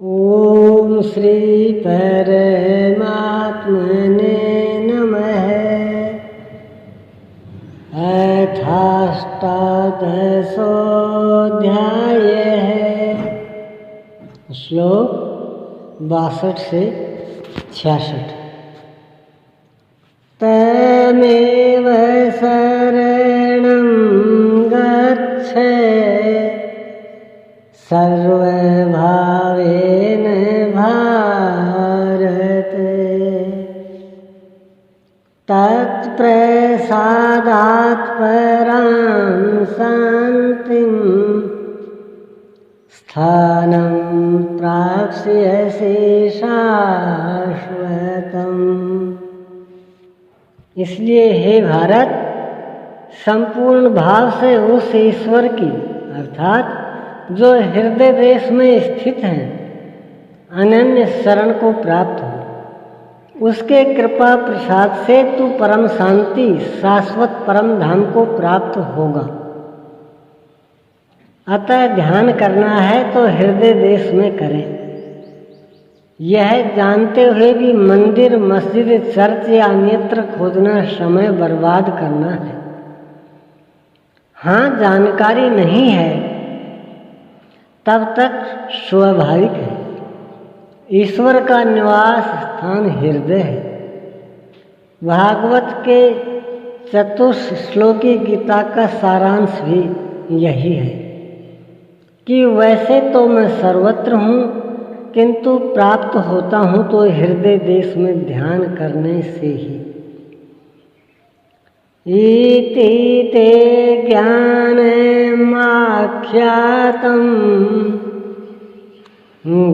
ओम श्री परमात्मने नमः। अथाष्टादशोऽध्यायः। श्लोक 62 से 66। तमेव शरणं गच्छ सर्वभावेन भारत। तत्प्रसादात् परां शान्तिं स्थानं प्राप्स्यसि शाश्वतम्। इसलिए हे भारत, संपूर्ण भाव से उस ईश्वर की अर्थात जो हृदय देश में स्थित हैं अनन्य शरण को प्राप्त हो। उसके कृपा प्रसाद से तू परम शांति शाश्वत परम धाम को प्राप्त होगा। अतः ध्यान करना है तो हृदय देश में करें। यह जानते हुए भी मंदिर, मस्जिद, चर्च या अन्यत्र खोजना समय बर्बाद करना है। हाँ, जानकारी नहीं है तब तक स्वाभाविक है। ईश्वर का निवास स्थान हृदय है। भागवत के चतुश्लोकी गीता का सारांश भी यही है कि वैसे तो मैं सर्वत्र हूँ, किंतु प्राप्त होता हूँ तो हृदय देश में ध्यान करने से ही। इति ते ज्ञानमाख्यातं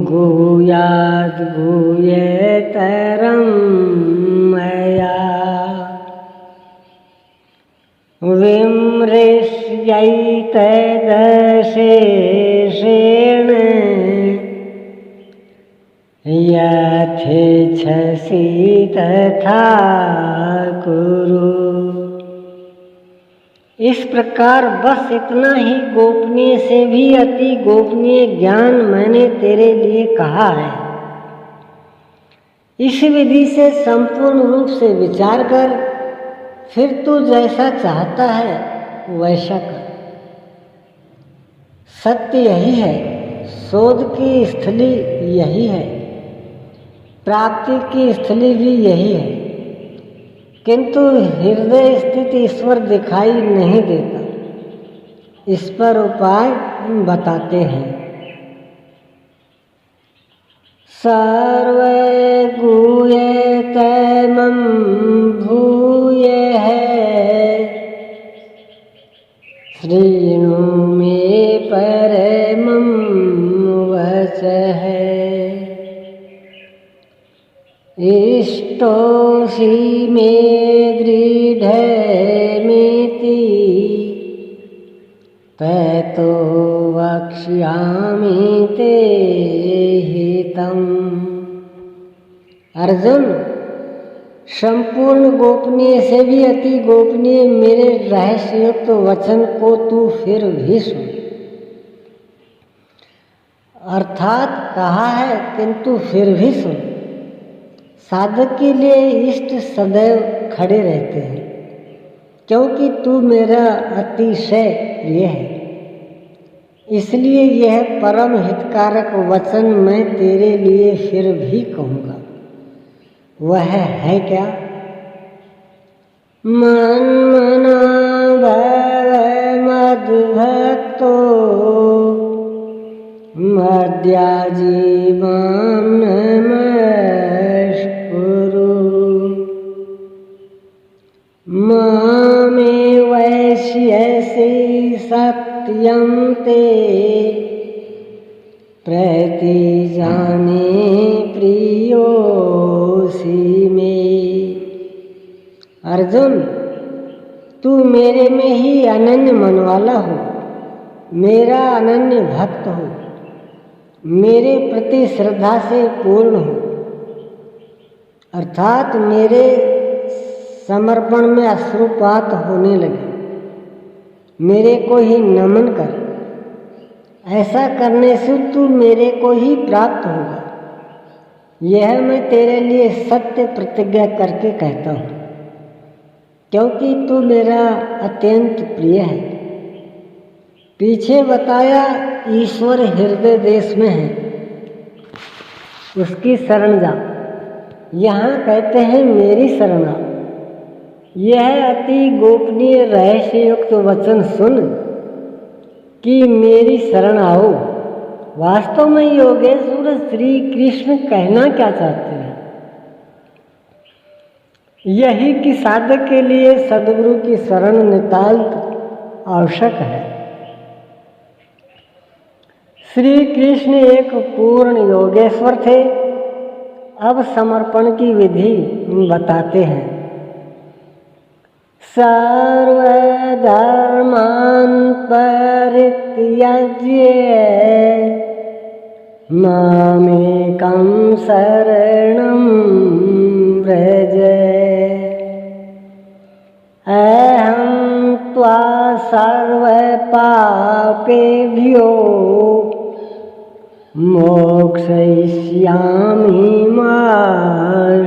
गुह्याद् गुह्यतरं मया विमृश्यैतदशेषेण यथेच्छसि तथा कुरु। इस प्रकार बस इतना ही गोपनीय से भी अति गोपनीय ज्ञान मैंने तेरे लिए कहा है। इस विधि से संपूर्ण रूप से विचार कर, फिर तू जैसा चाहता है वैसा कर। सत्य यही है, शोध की स्थली यही है, प्राप्ति की स्थली भी यही है, किंतु हृदय स्थित ईश्वर दिखाई नहीं देता। इस पर उपाय बताते हैं। सर्वगुह्यतमं भूयः शृणु मे परमं वचः। इष्टोऽसि मे दृढमिति ततो वक्ष्यामि ते हितम्। अर्जुन, संपूर्ण गोपनीय से भी अति गोपनीय मेरे रहस्ययुक्त वचन को तू फिर भी सुन। अर्थात कहा है किंतु फिर भी सुन। साधक के लिए इष्ट सदैव खड़े रहते हैं, क्योंकि तू मेरा अतिशय प्रिय है। इसलिए यह परम हितकारक वचन मैं तेरे लिए फिर भी कहूँगा। वह है क्या? मन्मना भव मद्भक्तो मद्याजी मां नमस्कुरु। मामेवैष्यसि सत्यं ते प्रतिजाने प्रियोऽसि मे। अर्जुन, तू मेरे में ही अनन्य मन वाला हो, मेरा अनन्य भक्त हो, मेरे प्रति श्रद्धा से पूर्ण हो। अर्थात मेरे समर्पण में अश्रुपात होने लगे, मेरे को ही नमन कर। ऐसा करने से तू मेरे को ही प्राप्त होगा। यह मैं तेरे लिए सत्य प्रतिज्ञा करके कहता हूँ, क्योंकि तू मेरा अत्यंत प्रिय है। पीछे बताया ईश्वर हृदय देश में है, उसकी शरण जा। यहाँ कहते हैं मेरी शरण आ। यह अति गोपनीय रहस्य युक्त वचन सुन कि मेरी शरण आओ। वास्तव में योगेश्वर श्री कृष्ण कहना क्या चाहते हैं? यही कि साधक के लिए सद्गुरु की शरण नितांत आवश्यक है। श्री कृष्ण एक पूर्ण योगेश्वर थे। अब समर्पण की विधि बताते हैं। सर्वधर्मान् परित्यज्य मामेकं शरणं व्रज। अहं त्वा सर्वपापेभ्यो मोक्षयिष्यामि मा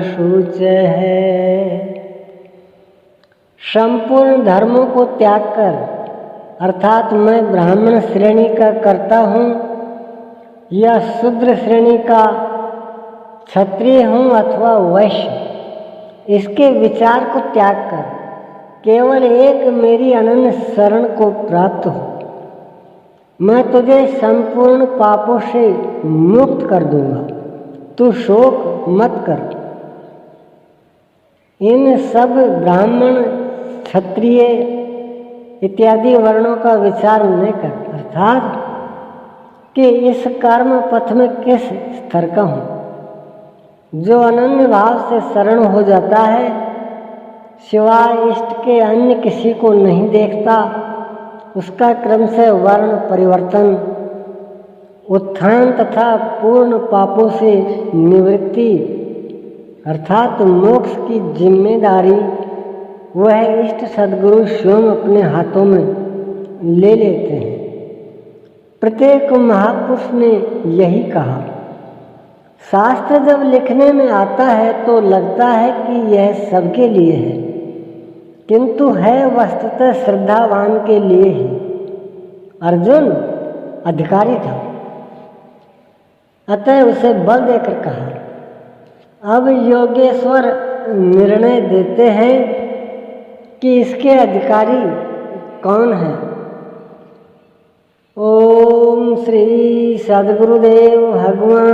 शुचः। संपूर्ण धर्मों को त्याग कर, अर्थात मैं ब्राह्मण श्रेणी का करता हूँ या शूद्र श्रेणी का, क्षत्रिय हूँ अथवा वैश्य, इसके विचार को त्याग कर केवल एक मेरी अनन्य शरण को प्राप्त हो। मैं तुझे संपूर्ण पापों से मुक्त कर दूंगा। तू शोक मत कर। इन सब ब्राह्मण, क्षत्रिय इत्यादि वर्णों का विचार न कर, अर्थात कि इस कर्म पथ में किस स्तर का हूँ। जो अनन्य भाव से शरण हो जाता है, सिवाय इष्ट के अन्य किसी को नहीं देखता, उसका क्रम से वर्ण परिवर्तन, उत्थान तथा पूर्ण पापों से निवृत्ति अर्थात मोक्ष की जिम्मेदारी वह इष्ट सद्गुरु स्वयं अपने हाथों में ले लेते हैं। प्रत्येक महापुरुष ने यही कहा। शास्त्र जब लिखने में आता है तो लगता है कि यह सबके लिए है, किंतु है वस्तुतः श्रद्धावान के लिए ही। अर्जुन अधिकारी था, अतः उसे बल देकर कहा। अब योगेश्वर निर्णय देते हैं कि इसके अधिकारी कौन है। ओम श्री सद्गुरुदेव भगवान